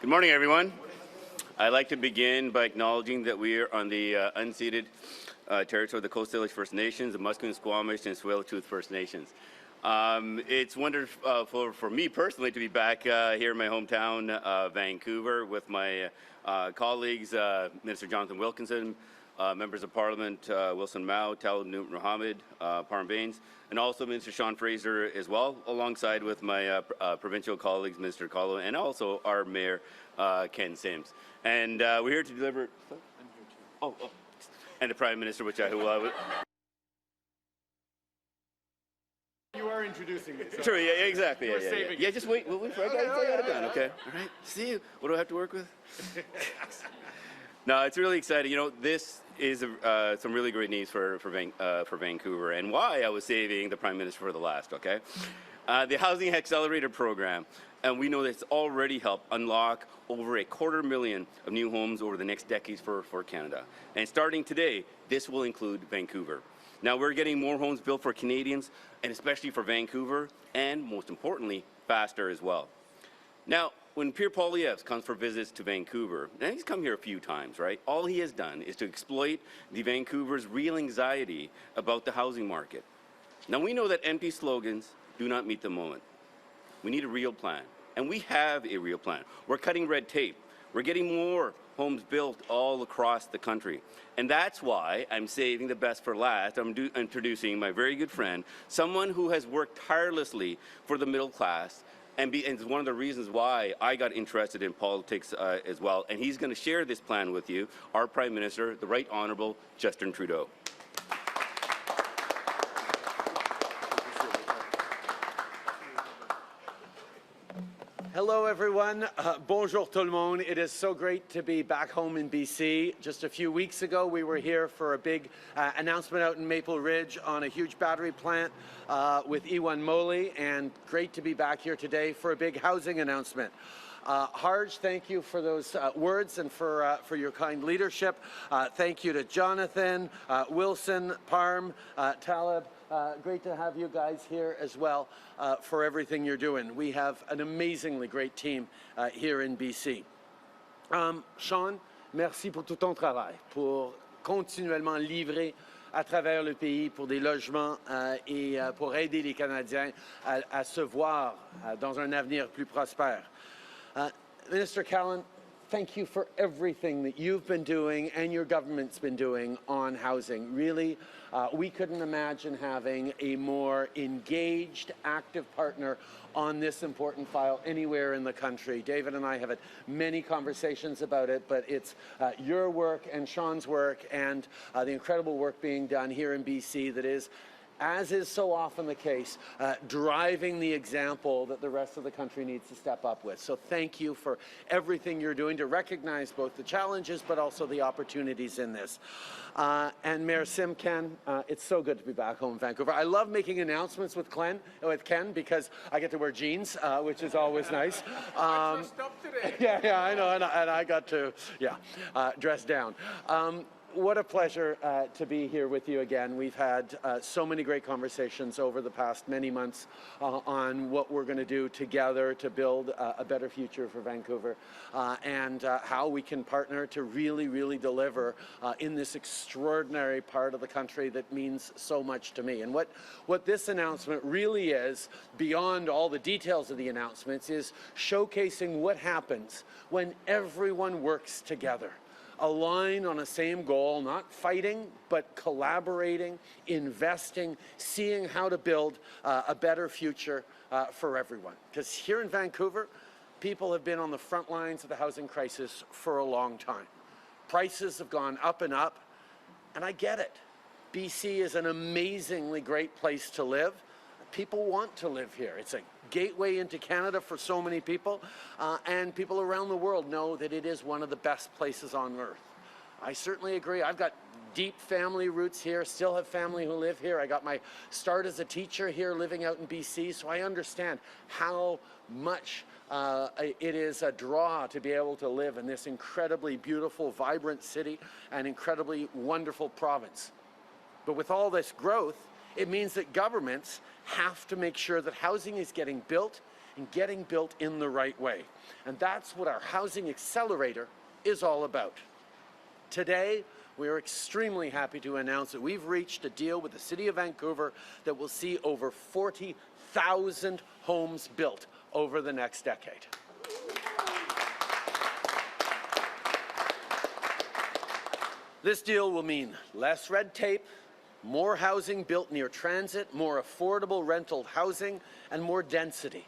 Good morning, everyone. I'd like to begin by acknowledging that we are on the unceded territory of the Coast Salish First Nations, the Musqueam, Squamish, and Tsleil-Waututh First Nations. It's wonderful for me personally to be back here in my hometown, Vancouver, with my colleagues, Minister Jonathan Wilkinson, members of Parliament Wilson Mao, Talib Mohammed, Parm Bains, and also Minister Sean Fraser as well, alongside with my provincial colleagues, Minister Kahlon, and also our Mayor Ken Sim. And we're here to deliver. I'm here too. And the Prime Minister, You are introducing me. So sure, yeah, exactly. Yeah, just wait. We'll wait for I got it done. Okay. All right. See you. What do I have to work with? No, it's really exciting. You know, this is some really great news for Vancouver, and why I was saving the Prime Minister for the last. Okay, the Housing Accelerator program, and we know that it's already helped unlock over 250,000 of new homes over the next decades for Canada. And starting today, this will include Vancouver. Now we're getting more homes built for Canadians, and especially for Vancouver, and most importantly, faster as well. Now, when Pierre Poilievre comes for visits to Vancouver, and he's come here a few times, right? All he has done is to exploit the Vancouver's real anxiety about the housing market. Now we know that empty slogans do not meet the moment. We need a real plan, and we have a real plan. We're cutting red tape. We're getting more homes built all across the country. And that's why I'm saving the best for last. I'm introducing my very good friend, someone who has worked tirelessly for the middle class, and it's one of the reasons why I got interested in politics as well. And he's going to share this plan with you, our Prime Minister, the Right Honourable Justin Trudeau. Hello, everyone. Bonjour tout le monde. It is so great to be back home in BC. Just a few weeks ago, we were here for a big announcement out in Maple Ridge on a huge battery plant with Iwan Moli, and great to be back here today for a big housing announcement. Harj, thank you for those words and for your kind leadership. Thank you to Jonathan, Wilson, Parm, Talib. Great to have you guys here as well for everything you're doing. We have an amazingly great team here in BC. Sean, merci pour tout ton travail, pour continuellement livrer à travers le pays pour des logements et pour aider les Canadiens à se voir dans un avenir plus prospère. Minister Kahlon, thank you for everything that you've been doing and your government's been doing on housing. Really, we couldn't imagine having a more engaged, active partner on this important file anywhere in the country. David and I have had many conversations about it, but it's your work and Sean's work and the incredible work being done here in BC that is, as is so often the case, driving the example that the rest of the country needs to step up with. So thank you for everything you're doing to recognize both the challenges but also the opportunities in this. And Mayor Sim, Ken, it's so good to be back home in Vancouver. I love making announcements with Ken because I get to wear jeans, which is always nice. I dressed up today. Yeah, I know, and I got to, dress down. What a pleasure to be here with you again. We've had so many great conversations over the past many months on what we're going to do together to build a better future for Vancouver and how we can partner to really, really deliver in this extraordinary part of the country that means so much to me. And what this announcement really is, beyond all the details of the announcements, is showcasing what happens when everyone works together. Aligned on a same goal, not fighting, but collaborating, investing, seeing how to build a better future for everyone. Because here in Vancouver, people have been on the front lines of the housing crisis for a long time. Prices have gone up, and I get it. BC is an amazingly great place to live. People want to live here. It's a gateway into Canada for so many people, and people around the world know that it is one of the best places on earth. I certainly agree. I've got deep family roots here, still have family who live here. I got my start as a teacher here living out in BC, so I understand how much it is a draw to be able to live in this incredibly beautiful, vibrant city and incredibly wonderful province. But with all this growth, it means that governments have to make sure that housing is getting built and getting built in the right way. And that's what our Housing Accelerator is all about. Today, we are extremely happy to announce that we've reached a deal with the City of Vancouver that will see over 40,000 homes built over the next decade. This deal will mean less red tape, more housing built near transit, more affordable rental housing, and more density.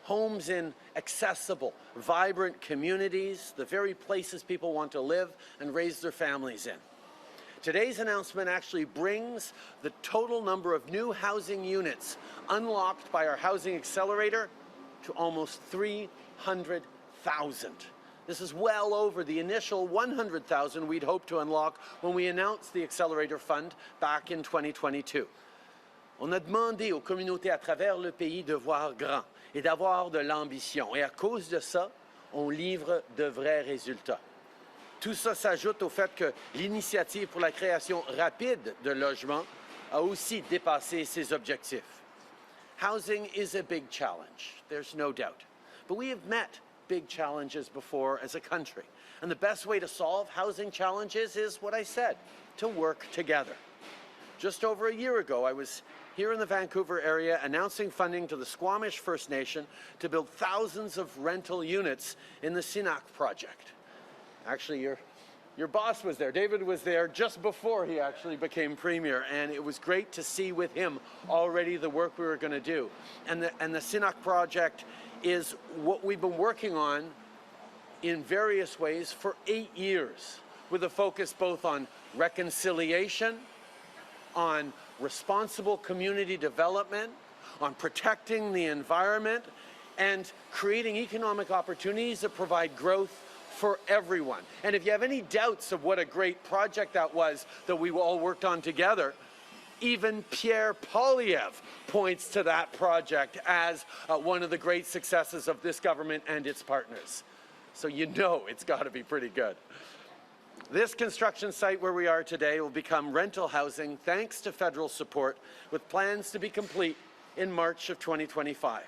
Homes in accessible, vibrant communities, the very places people want to live and raise their families in. Today's announcement actually brings the total number of new housing units unlocked by our Housing Accelerator to almost 300,000. This is well over the initial 100,000 we'd hoped to unlock when we announced the Accelerator Fund back in 2022. On a demandé aux communautés à travers le pays de voir grand et d'avoir de l'ambition. Et à cause de ça, on livre de vrais résultats. Tout ça s'ajoute au fait que l'initiative pour la création rapide de logements a aussi dépassé ses objectifs. Housing is a big challenge, there's no doubt. But we have met big challenges before as a country. And the best way to solve housing challenges is what I said, to work together. Just over a year ago, I was here in the Vancouver area announcing funding to the Squamish First Nation to build thousands of rental units in the Sinac project. Actually, your boss was there. David was there just before he actually became Premier, and it was great to see with him already the work we were going to do. And the Sinac project is what we've been working on in various ways for 8 years, with a focus both on reconciliation, on responsible community development, on protecting the environment, and creating economic opportunities that provide growth for everyone. And if you have any doubts of what a great project that was that we all worked on together, even Pierre Poilievre points to that project as one of the great successes of this government and its partners. So you know it's got to be pretty good. This construction site where we are today will become rental housing thanks to federal support, with plans to be complete in March of 2025.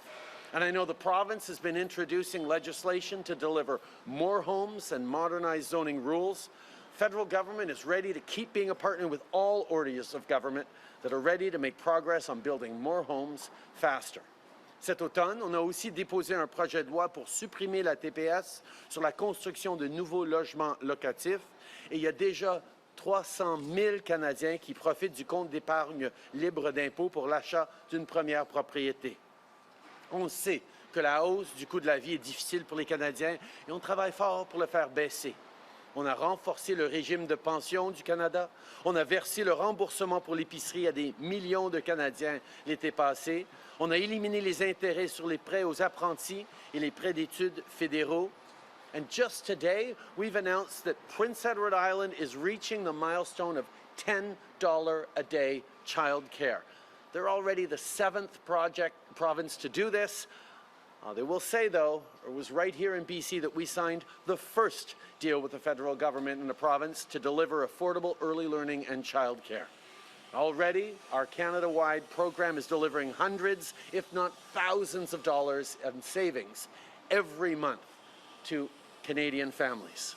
And I know the province has been introducing legislation to deliver more homes and modernize zoning rules. Federal government is ready to keep being a partner with all areas of government that are ready to make progress on building more homes faster. Cet automne, on a aussi déposé un projet de loi pour supprimer la TPS sur la construction de nouveaux logements locatifs, et il y a déjà 300 000 Canadiens qui profitent du compte d'épargne libre d'impôt pour l'achat d'une première propriété. On sait que la hausse du coût de la vie est difficile pour les Canadiens et on travaille fort pour le faire baisser. On a renforcé le régime de pension du Canada. On a versé le remboursement pour l'épicerie à des millions de Canadiens l'été passé. On a éliminé les intérêts sur les prêts aux apprentis et les prêts d'études fédéraux. And just today, we've announced that Prince Edward Island is reaching the milestone of $10 a day child care. They're already the 7th province to do this. They will say, though, it was right here in BC that we signed the first deal with the federal government in the province to deliver affordable early learning and childcare. Already, our Canada-wide program is delivering hundreds, if not thousands of dollars in savings every month to Canadian families.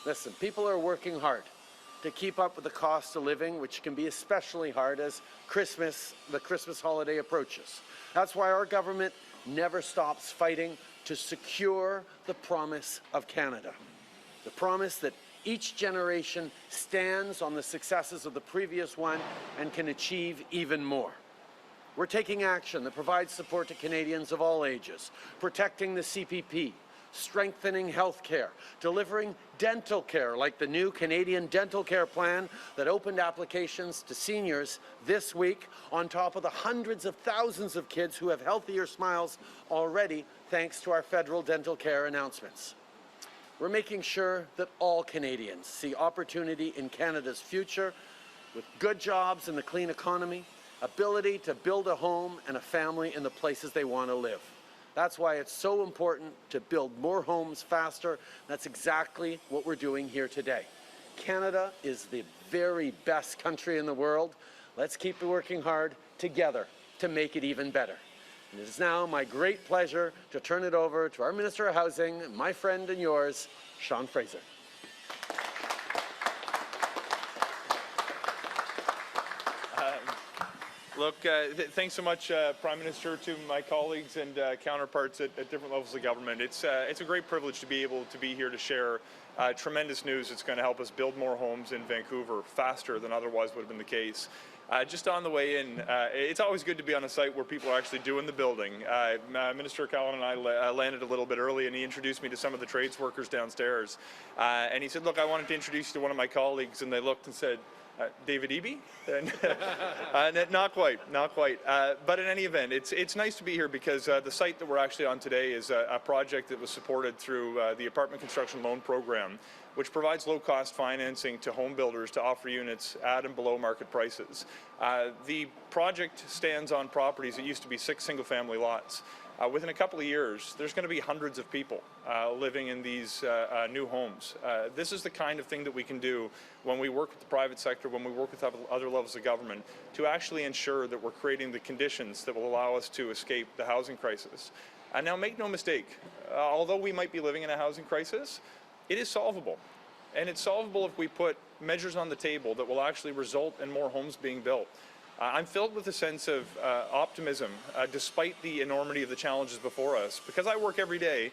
Listen, people are working hard to keep up with the cost of living, which can be especially hard as the Christmas holiday approaches. That's why our government never stops fighting to secure the promise of Canada. The promise that each generation stands on the successes of the previous one and can achieve even more. We're taking action that provides support to Canadians of all ages, protecting the CPP, strengthening health care, delivering dental care like the new Canadian Dental Care Plan that opened applications to seniors this week, on top of the hundreds of thousands of kids who have healthier smiles already thanks to our federal dental care announcements. We're making sure that all Canadians see opportunity in Canada's future with good jobs in the clean economy, ability to build a home and a family in the places they want to live. That's why it's so important to build more homes faster. That's exactly what we're doing here today. Canada is the very best country in the world. Let's keep working hard together to make it even better. And it is now my great pleasure to turn it over to our Minister of Housing, my friend and yours, Sean Fraser. Thanks so much, Prime Minister, to my colleagues and counterparts at different levels of government. It's a great privilege to be able to be here to share tremendous news that's going to help us build more homes in Vancouver faster than otherwise would have been the case. Just on the way in, it's always good to be on a site where people are actually doing the building. Minister Kahlon and I landed a little bit early, and he introduced me to some of the trades workers downstairs. And he said, look, I wanted to introduce you to one of my colleagues, and they looked and said, David Eby? Not quite. But in any event, it's nice to be here because the site that we're actually on today is a project that was supported through the Apartment Construction Loan Program, which provides low-cost financing to home builders to offer units at and below market prices. The project stands on properties that used to be 6 single-family lots. Within a couple of years, there's going to be hundreds of people living in these new homes. This is the kind of thing that we can do when we work with the private sector, when we work with other levels of government, to actually ensure that we're creating the conditions that will allow us to escape the housing crisis. And now, make no mistake, although we might be living in a housing crisis, it is solvable. And it's solvable if we put measures on the table that will actually result in more homes being built. I'm filled with a sense of optimism, despite the enormity of the challenges before us, because I work every day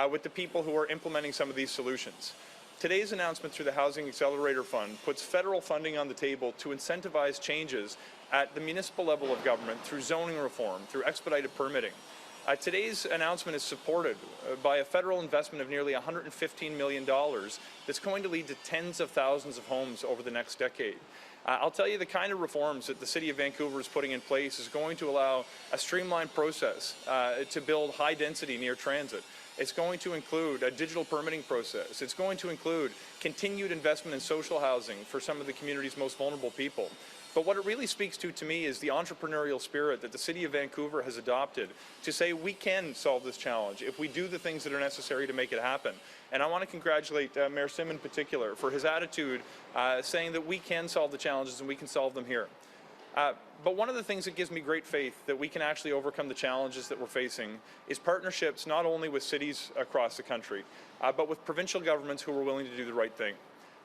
with the people who are implementing some of these solutions. Today's announcement through the Housing Accelerator Fund puts federal funding on the table to incentivize changes at the municipal level of government through zoning reform, through expedited permitting. Today's announcement is supported by a federal investment of nearly $115 million that's going to lead to tens of thousands of homes over the next decade. I'll tell you, the kind of reforms that the City of Vancouver is putting in place is going to allow a streamlined process to build high density near transit. It's going to include a digital permitting process. It's going to include continued investment in social housing for some of the community's most vulnerable people. But what it really speaks to me is the entrepreneurial spirit that the City of Vancouver has adopted to say we can solve this challenge if we do the things that are necessary to make it happen. And I want to congratulate Mayor Sim in particular for his attitude, saying that we can solve the challenges and we can solve them here. But one of the things that gives me great faith that we can actually overcome the challenges that we're facing is partnerships not only with cities across the country, but with provincial governments who are willing to do the right thing.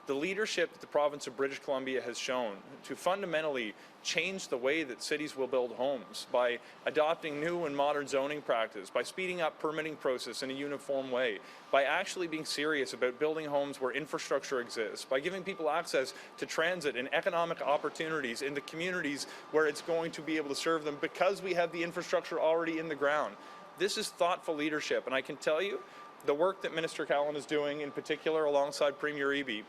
The leadership that the province of British Columbia has shown to fundamentally change the way that cities will build homes by adopting new and modern zoning practice, by speeding up permitting process in a uniform way, by actually being serious about building homes where infrastructure exists, by giving people access to transit and economic opportunities in the communities where it's going to be able to serve them because we have the infrastructure already in the ground. This is thoughtful leadership, and I can tell you the work that Minister Kahlon is doing, in particular alongside Premier Eby,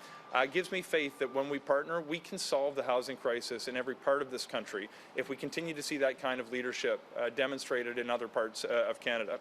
gives me faith that when we partner, we can solve the housing crisis in every part of this country if we continue to see that kind of leadership demonstrated in other parts of Canada.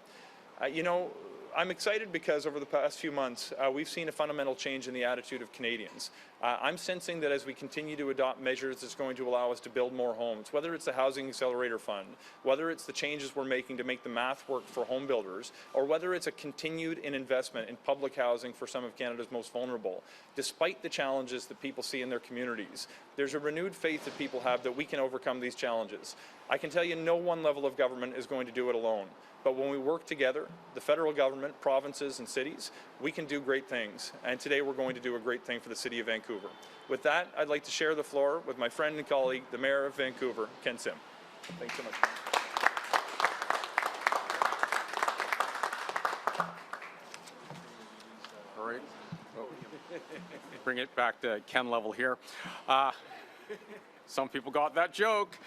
You know, I'm excited because over the past few months, we've seen a fundamental change in the attitude of Canadians. I'm sensing that as we continue to adopt measures that's going to allow us to build more homes, whether it's the Housing Accelerator Fund, whether it's the changes we're making to make the math work for home builders, or whether it's a continued investment in public housing for some of Canada's most vulnerable, despite the challenges that people see in their communities, there's a renewed faith that people have that we can overcome these challenges. I can tell you no one level of government is going to do it alone. But when we work together, the federal government, provinces and cities, we can do great things. And today we're going to do a great thing for the City of Vancouver. With that, I'd like to share the floor with my friend and colleague, the Mayor of Vancouver, Ken Sim. Thanks so much. All right. Bring it back to Ken level here. Some people got that joke.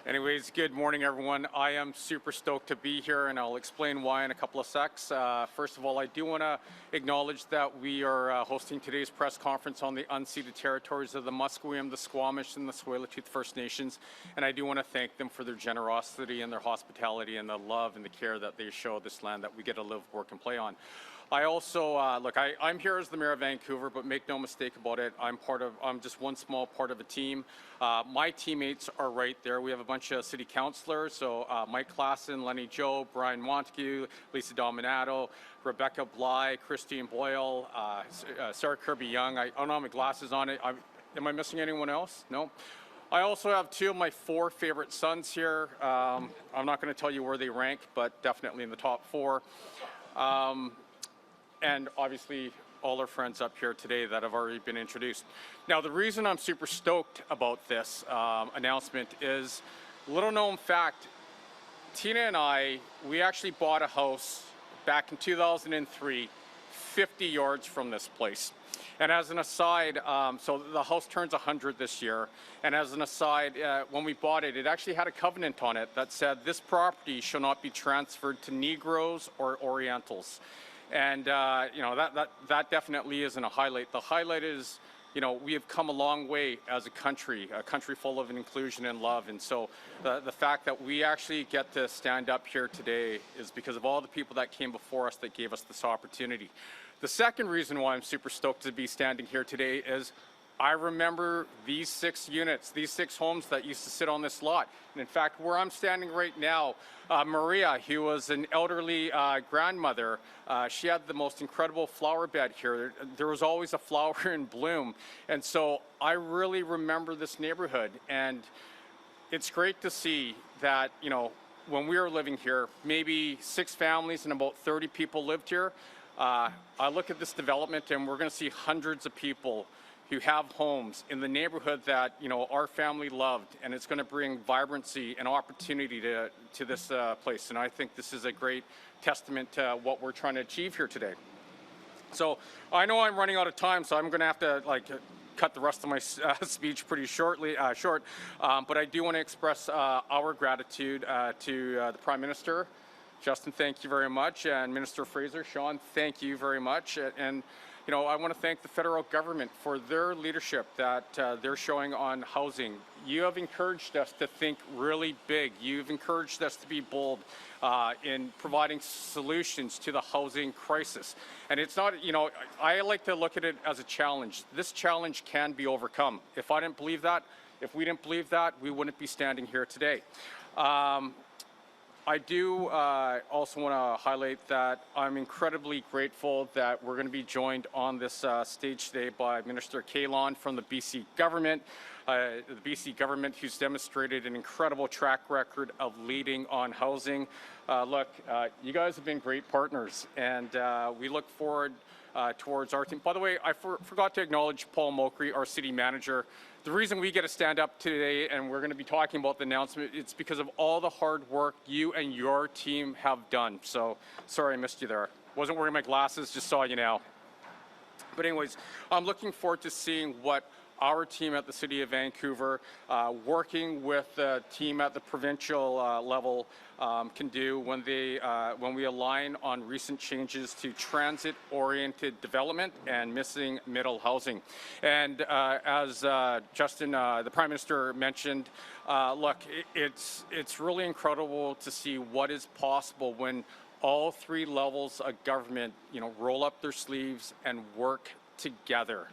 Anyways, good morning, everyone. I am super stoked to be here, and I'll explain why in a couple of secs. First of all, I do want to acknowledge that we are hosting today's press conference on the unceded territories of the Musqueam, the Squamish, and the Tsleil-Waututh First Nations, and I do want to thank them for their generosity and their hospitality and the love and the care that they show this land that we get to live, work, and play on. I also, I'm here as the Mayor of Vancouver, but make no mistake about it, I'm just one small part of a team. My teammates are right there. We have a bunch of city councillors, so Mike Klassen, Lenny Joe, Brian Montague, Lisa Dominato, Rebecca Bly, Christine Boyle, Sarah Kirby-Young. I don't have my glasses on it. Am I missing anyone else? No? I also have two of my four favorite sons here. I'm not going to tell you where they rank, but definitely in the top four. And obviously all our friends up here today that have already been introduced. Now, the reason I'm super stoked about this announcement is, little known fact, Tina and I, we actually bought a house back in 2003, 50 yards from this place. And as an aside, so the house turns 100 this year, and as an aside, when we bought it, it actually had a covenant on it that said this property shall not be transferred to Negroes or Orientals. And you know, that definitely isn't a highlight. The highlight is, you know, we have come a long way as a country full of inclusion and love. And so the fact that we actually get to stand up here today is because of all the people that came before us that gave us this opportunity. The second reason why I'm super stoked to be standing here today is I remember these 6 units, these 6 homes that used to sit on this lot. And in fact, where I'm standing right now, Maria, who was an elderly grandmother, she had the most incredible flower bed here. There was always a flower in bloom. And so I really remember this neighborhood. And it's great to see that, you know, when we were living here, maybe 6 families and about 30 people lived here. I look at this development and we're going to see hundreds of people who have homes in the neighborhood that, you know, our family loved, and it's going to bring vibrancy and opportunity to this place. And I think this is a great testament to what we're trying to achieve here today. So I know I'm running out of time, so I'm going to have to cut the rest of my speech pretty short. But I do want to express our gratitude to the Prime Minister. Justin, thank you very much, and Minister Fraser, Sean, thank you very much, and you know, I want to thank the federal government for their leadership that they're showing on housing. You have encouraged us to think really big. You've encouraged us to be bold in providing solutions to the housing crisis. And it's not, you know, I like to look at it as a challenge. This challenge can be overcome. If I didn't believe that, if we didn't believe that, we wouldn't be standing here today. I do also want to highlight that I'm incredibly grateful that we're going to be joined on this stage today by Minister Kahlon from the BC government. The BC government who's demonstrated an incredible track record of leading on housing. Look, you guys have been great partners, and we look forward towards our team. By the way, I forgot to acknowledge Paul Mokry, our city manager. The reason we get to stand up today and we're going to be talking about the announcement, it's because of all the hard work you and your team have done. So sorry I missed you there. Wasn't wearing my glasses, just saw you now. But anyways, I'm looking forward to seeing what our team at the City of Vancouver, working with the team at the provincial level, can do when we align on recent changes to transit-oriented development and missing middle housing. And as Justin, the Prime Minister, mentioned, look, it's really incredible to see what is possible when all 3 levels of government, you know, roll up their sleeves and work together.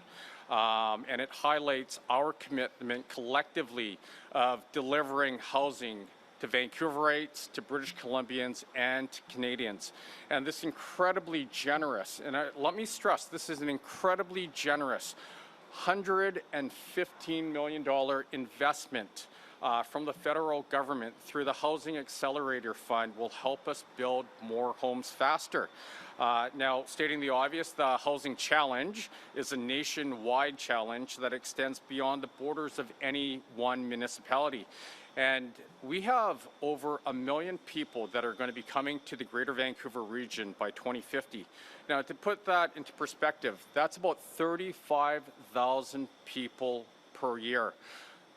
And it highlights our commitment collectively of delivering housing to Vancouverites, to British Columbians, and to Canadians. And this incredibly generous, and let me stress, this is an incredibly generous $115 million investment from the federal government through the Housing Accelerator Fund will help us build more homes faster. Now, stating the obvious, the Housing Challenge is a nationwide challenge that extends beyond the borders of any one municipality. And we have over 1 million people that are going to be coming to the Greater Vancouver region by 2050. Now, to put that into perspective, that's about 35,000 people per year.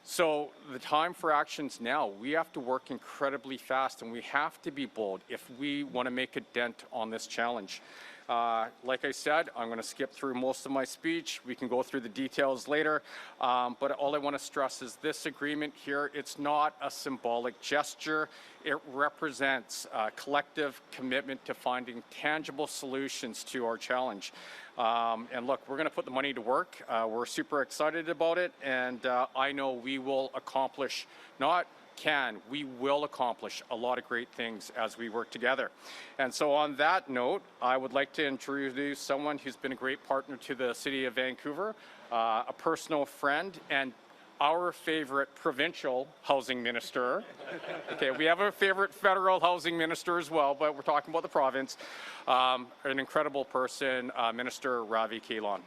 So the time for action's now. We have to work incredibly fast, and we have to be bold if we want to make a dent on this challenge. Like I said, I'm going to skip through most of my speech. We can go through the details later. But all I want to stress is this agreement here, it's not a symbolic gesture. It represents a collective commitment to finding tangible solutions to our challenge. And look, we're going to put the money to work. We're super excited about it. And I know we will accomplish, we will accomplish a lot of great things as we work together. And so on that note, I would like to introduce someone who's been a great partner to the City of Vancouver, a personal friend, and our favorite provincial housing minister. Okay, we have a favorite federal housing minister as well, but we're talking about the province. An incredible person, Minister Ravi Kahlon.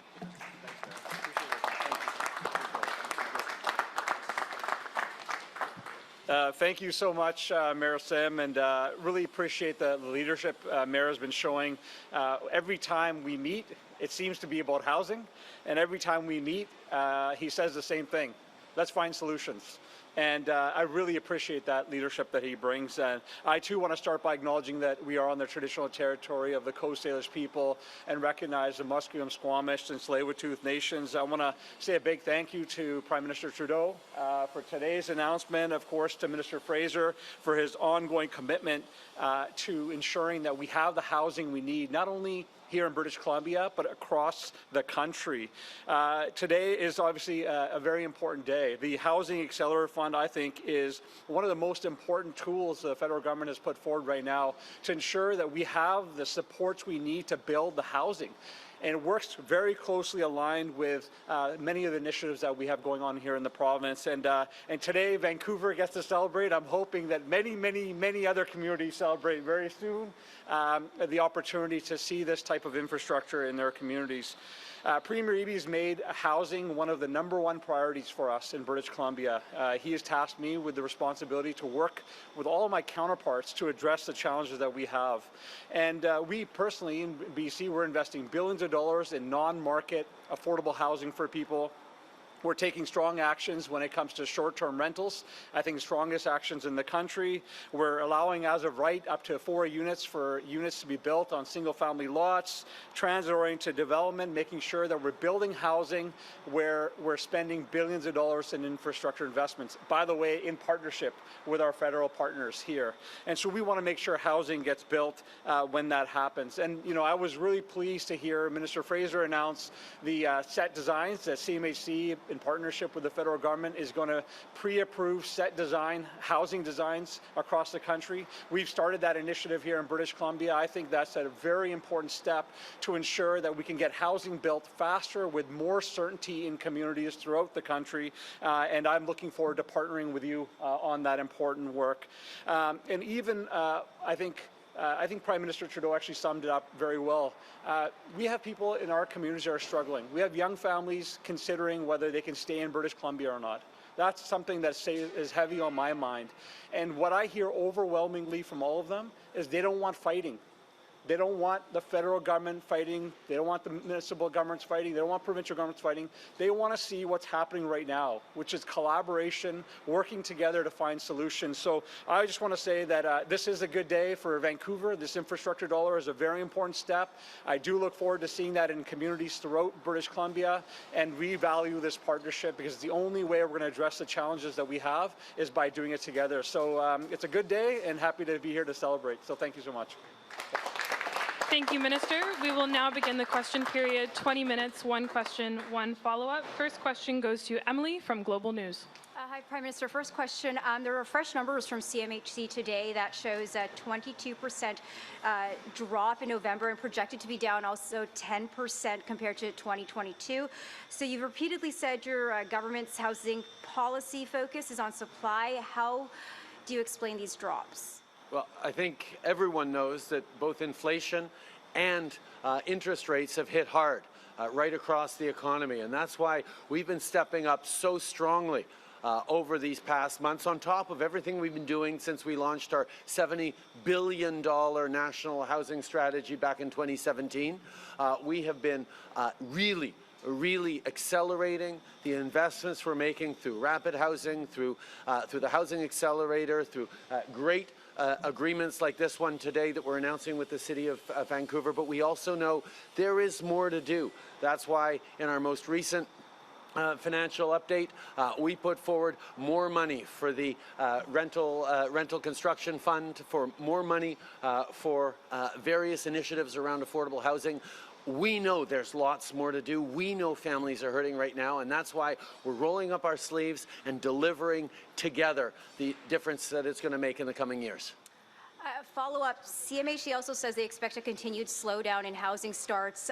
Thank you so much, Mayor Sim, and really appreciate the leadership Mayor has been showing. Every time we meet, it seems to be about housing, and every time we meet, he says the same thing. Let's find solutions. And I really appreciate that leadership that he brings. And I too want to start by acknowledging that we are on the traditional territory of the Coast Salish people and recognize the Musqueam, Squamish, and Tsleil-Waututh nations. I want to say a big thank you to Prime Minister Trudeau for today's announcement, of course to Minister Fraser for his ongoing commitment to ensuring that we have the housing we need, not only here in British Columbia, but across the country. Today is obviously a very important day. The Housing Accelerator Fund, I think, is one of the most important tools the federal government has put forward right now to ensure that we have the supports we need to build the housing. And it works very closely aligned with many of the initiatives that we have going on here in the province. And today, Vancouver gets to celebrate. I'm hoping that many other communities celebrate very soon the opportunity to see this type of infrastructure in their communities. Premier Eby's made housing one of the #1 priorities for us in British Columbia. He has tasked me with the responsibility to work with all of my counterparts to address the challenges that we have. And we personally in BC, we're investing billions of dollars in non-market affordable housing for people. We're taking strong actions when it comes to short-term rentals. I think strongest actions in the country. We're allowing, as of right, up to 4 units for units to be built on single-family lots, transit-oriented development, making sure that we're building housing where we're spending billions of dollars in infrastructure investments, by the way, in partnership with our federal partners here. And so we want to make sure housing gets built when that happens. And, you know, I was really pleased to hear Minister Fraser announce the set designs that CMHC, in partnership with the federal government, is going to pre-approve set design housing designs across the country. We've started that initiative here in British Columbia. I think that's a very important step to ensure that we can get housing built faster with more certainty in communities throughout the country. And I'm looking forward to partnering with you on that important work. And even I think Prime Minister Trudeau actually summed it up very well. We have people in our communities that are struggling. We have young families considering whether they can stay in British Columbia or not. That's something that is heavy on my mind. And what I hear overwhelmingly from all of them is they don't want fighting. They don't want the federal government fighting. They don't want the municipal governments fighting. They don't want provincial governments fighting. They want to see what's happening right now, which is collaboration, working together to find solutions. So I just want to say that this is a good day for Vancouver. This infrastructure dollar is a very important step. I do look forward to seeing that in communities throughout British Columbia, and we value this partnership because the only way we're going to address the challenges that we have is by doing it together. So it's a good day and happy to be here to celebrate. So thank you so much. Thank you, Minister. We will now begin the question period. 20 minutes, 1 question, 1 follow-up. First question goes to Emily from Global News. Hi, Prime Minister. First question. There are fresh numbers from CMHC today that shows a 22% drop in November and projected to be down also 10% compared to 2022. So you've repeatedly said your government's housing policy focus is on supply. How do you explain these drops? Well, I think everyone knows that both inflation and interest rates have hit hard right across the economy, and that's why we've been stepping up so strongly over these past months, on top of everything we've been doing since we launched our $70 billion national housing strategy back in 2017. We have been really accelerating the investments we're making through rapid housing, through the Housing Accelerator, through great agreements like this one today that we're announcing with the City of Vancouver. But we also know there is more to do. That's why in our most recent financial update, we put forward more money for the rental construction fund, for more money for various initiatives around affordable housing. We know there's lots more to do. We know families are hurting right now, and that's why we're rolling up our sleeves and delivering together the difference that it's going to make in the coming years. Follow-up, CMHC also says they expect a continued slowdown in housing starts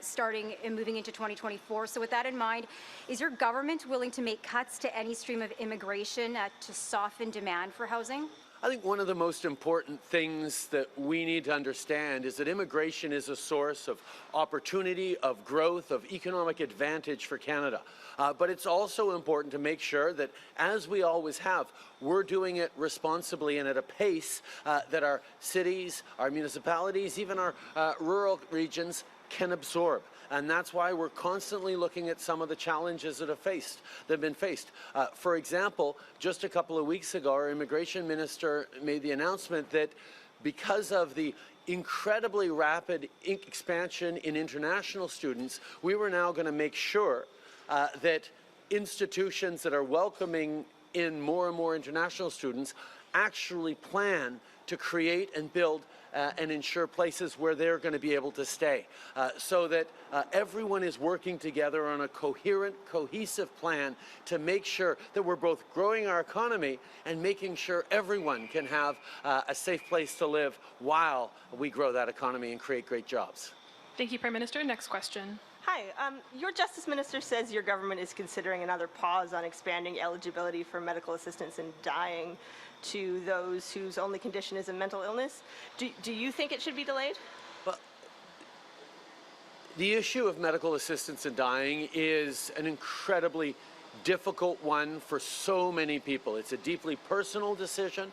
starting and moving into 2024. So with that in mind, is your government willing to make cuts to any stream of immigration to soften demand for housing? I think one of the most important things that we need to understand is that immigration is a source of opportunity, of growth, of economic advantage for Canada. But it's also important to make sure that, as we always have, we're doing it responsibly and at a pace that our cities, our municipalities, even our rural regions can absorb. And that's why we're constantly looking at some of the challenges that have been faced. For example, just a couple of weeks ago, our immigration minister made the announcement that because of the incredibly rapid expansion in international students, we were now going to make sure that institutions that are welcoming in more and more international students actually plan to create and build and ensure places where they're going to be able to stay, so that everyone is working together on a coherent, cohesive plan to make sure that we're both growing our economy and making sure everyone can have a safe place to live while we grow that economy and create great jobs. Thank you, Prime Minister. Next question. Hi, your Justice Minister says your government is considering another pause on expanding eligibility for medical assistance in dying to those whose only condition is a mental illness. Do you think it should be delayed? Well, the issue of medical assistance in dying is an incredibly difficult one for so many people. It's a deeply personal decision.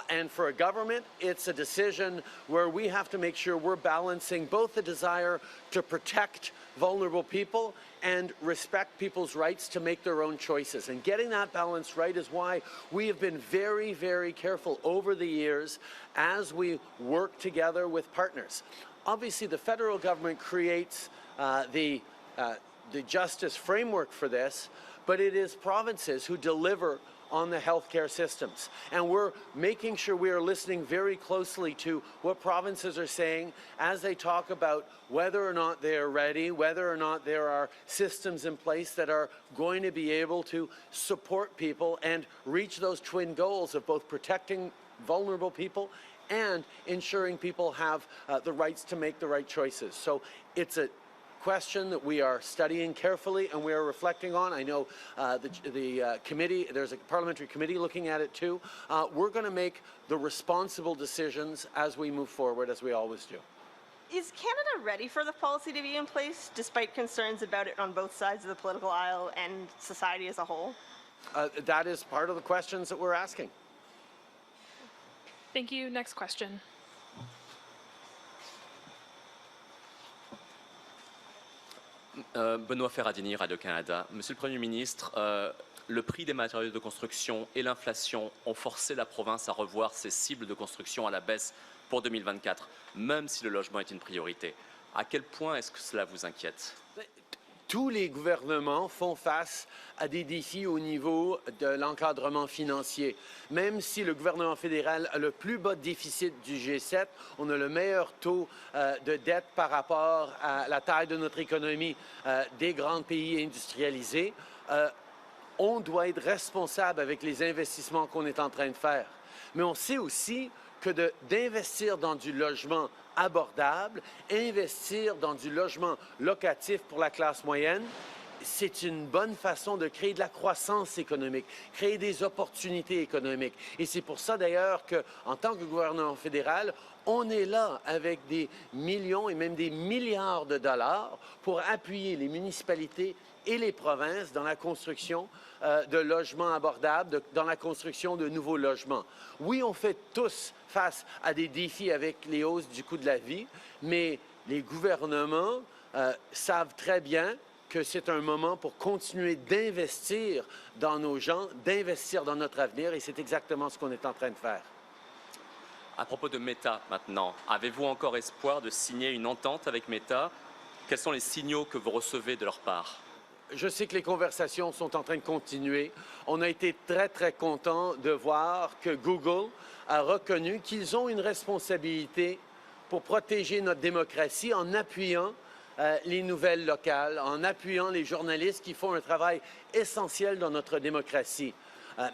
And for a government, it's a decision where we have to make sure we're balancing both the desire to protect vulnerable people and respect people's rights to make their own choices. And getting that balance right is why we have been very, very careful over the years as we work together with partners. Obviously, the federal government creates the justice framework for this, but it is provinces who deliver on the healthcare systems. And we're making sure we are listening very closely to what provinces are saying as they talk about whether or not they are ready, whether or not there are systems in place that are going to be able to support people and reach those twin goals of both protecting vulnerable people and ensuring people have the rights to make the right choices. So it's a question that we are studying carefully and we are reflecting on. I know the committee, there's a parliamentary committee looking at it too. We're going to make the responsible decisions as we move forward, as we always do. Is Canada ready for the policy to be in place, despite concerns about it on both sides of the political aisle and society as a whole? That is part of the questions that we're asking. Thank you. Next question. Benoît Ferradini, Radio-Canada. Monsieur le Premier ministre, le prix des matériaux de construction et l'inflation ont forcé la province à revoir ses cibles de construction à la baisse pour 2024, même si le logement est une priorité. À quel point est-ce que cela vous inquiète? Tous les gouvernements font face à des défis au niveau de l'encadrement financier. Même si le gouvernement fédéral a le plus bas déficit du G7, on a le meilleur taux de dette par rapport à la taille de notre économie des grands pays industrialisés, on doit être responsable avec les investissements qu'on est en train de faire. Mais on sait aussi que d'investir dans du logement abordable, investir dans du logement locatif pour la classe moyenne, c'est une bonne façon de créer de la croissance économique, créer des opportunités économiques. Et c'est pour ça d'ailleurs qu'en tant que gouvernement fédéral, on est là avec des millions et même des milliards de dollars pour appuyer les municipalités et les provinces dans la construction de logements abordables, dans la construction de nouveaux logements. Oui, on fait tous face à des défis avec les hausses du coût de la vie, mais les gouvernements savent très bien que c'est un moment pour continuer d'investir dans nos gens, d'investir dans notre avenir, et c'est exactement ce qu'on est en train de faire. À propos de Meta maintenant, avez-vous encore espoir de signer une entente avec Meta? Quels sont les signaux que vous recevez de leur part? Je sais que les conversations sont en train de continuer. On a été très, très contents de voir que Google a reconnu qu'ils ont une responsabilité pour protéger notre démocratie en appuyant les nouvelles locales, en appuyant les journalistes qui font un travail essentiel dans notre démocratie.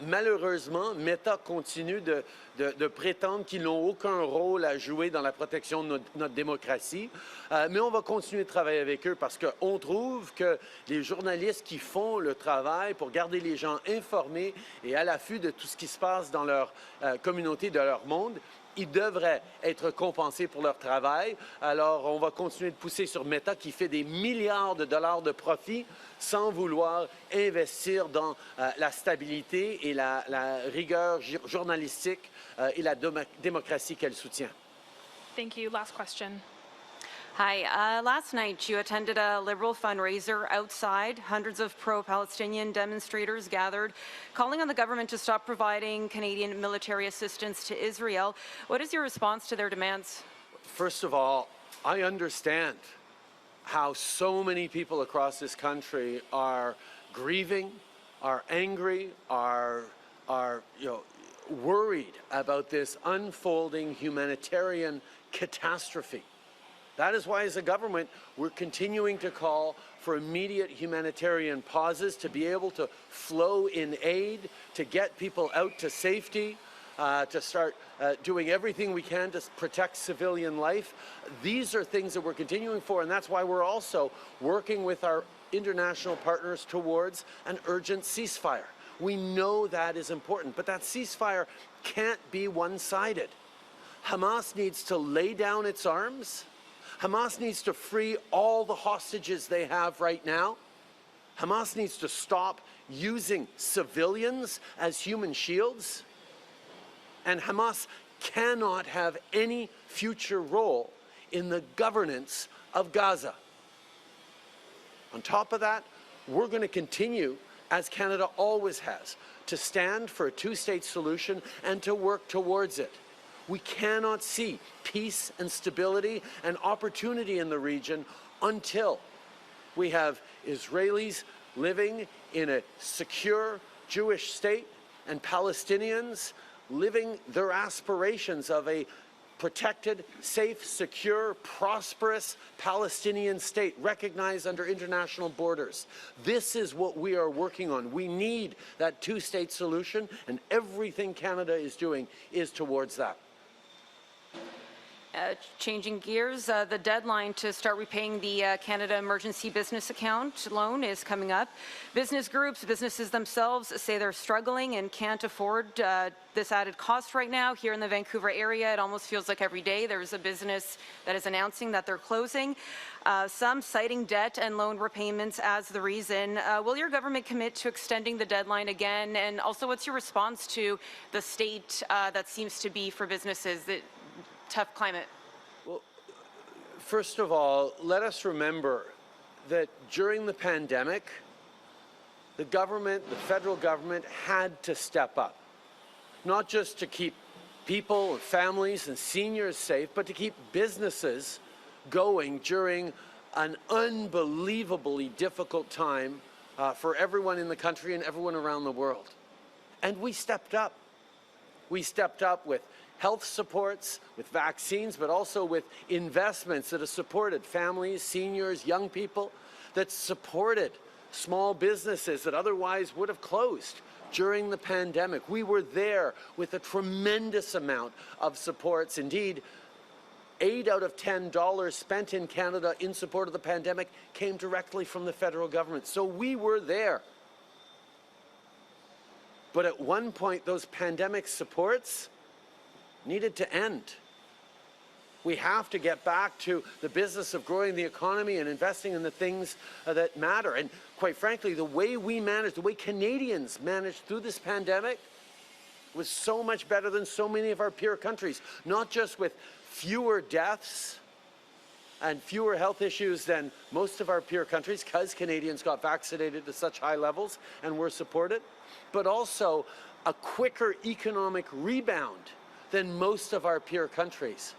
Malheureusement, Meta continue de prétendre qu'ils n'ont aucun rôle à jouer dans la protection de notre démocratie. Mais on va continuer de travailler avec eux parce qu'on trouve que les journalistes qui font le travail pour garder les gens informés et à l'affût de tout ce qui se passe dans leur communauté, de leur monde, ils devraient être compensés pour leur travail. Alors, on va continuer de pousser sur Meta qui fait des milliards de dollars de profit sans vouloir investir dans la stabilité et la rigueur journalistique et la démocratie qu'elle soutient. Thank you. Last question. Hi. Last night, you attended a Liberal fundraiser outside. Hundreds of pro-Palestinian demonstrators gathered, calling on the government to stop providing Canadian military assistance to Israel. What is your response to their demands? First of all, I understand how so many people across this country are grieving, are angry, are worried about this unfolding humanitarian catastrophe. That is why, as a government, we're continuing to call for immediate humanitarian pauses to be able to flow in aid, to get people out to safety, to start doing everything we can to protect civilian life. These are things that we're continuing for, and that's why we're also working with our international partners towards an urgent ceasefire. We know that is important, but that ceasefire can't be one-sided. Hamas needs to lay down its arms. Hamas needs to free all the hostages they have right now. Hamas needs to stop using civilians as human shields. And Hamas cannot have any future role in the governance of Gaza. On top of that, we're going to continue, as Canada always has, to stand for a two-state solution and to work towards it. We cannot see peace and stability and opportunity in the region until we have Israelis living in a secure Jewish state and Palestinians living their aspirations of a protected, safe, secure, prosperous Palestinian state recognized under international borders. This is what we are working on. We need that two-state solution, and everything Canada is doing is towards that. Changing gears, the deadline to start repaying the Canada Emergency Business Account loan is coming up. Business groups, businesses themselves say they're struggling and can't afford this added cost right now. Here in the Vancouver area, it almost feels like every day there's a business that is announcing that they're closing. Some citing debt and loan repayments as the reason. Will your government commit to extending the deadline again? And also, what's your response to the state that seems to be for businesses? Tough climate? Well, first of all, let us remember that during the pandemic, the government, the federal government, had to step up, not just to keep people and families and seniors safe, but to keep businesses going during an unbelievably difficult time for everyone in the country and everyone around the world. And we stepped up. We stepped up with health supports, with vaccines, but also with investments that have supported families, seniors, young people, that supported small businesses that otherwise would have closed during the pandemic. We were there with a tremendous amount of supports. Indeed, 8 out of $10 spent in Canada in support of the pandemic came directly from the federal government. So we were there. But at one point, those pandemic supports needed to end. We have to get back to the business of growing the economy and investing in the things that matter. And quite frankly, the way we managed, the way Canadians managed through this pandemic was so much better than so many of our peer countries, not just with fewer deaths and fewer health issues than most of our peer countries, because Canadians got vaccinated to such high levels and were supported, but also a quicker economic rebound than most of our peer countries.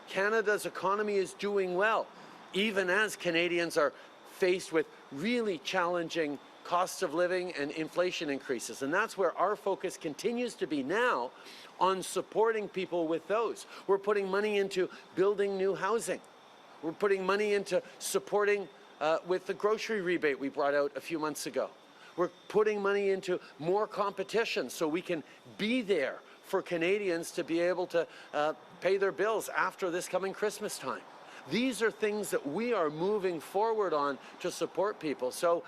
Canada's economy is doing well, even as Canadians are faced with really challenging costs of living and inflation increases. And that's where our focus continues to be now, on supporting people with those. We're putting money into building new housing. We're putting money into supporting with the grocery rebate we brought out a few months ago. We're putting money into more competition so we can be there for Canadians to be able to pay their bills after this coming Christmas time. These are things that we are moving forward on to support people. So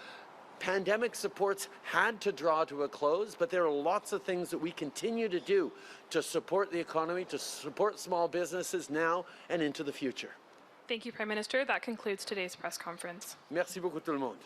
pandemic supports had to draw to a close, but there are lots of things that we continue to do to support the economy, to support small businesses now and into the future. Thank you, Prime Minister. That concludes today's press conference. Merci beaucoup tout le monde.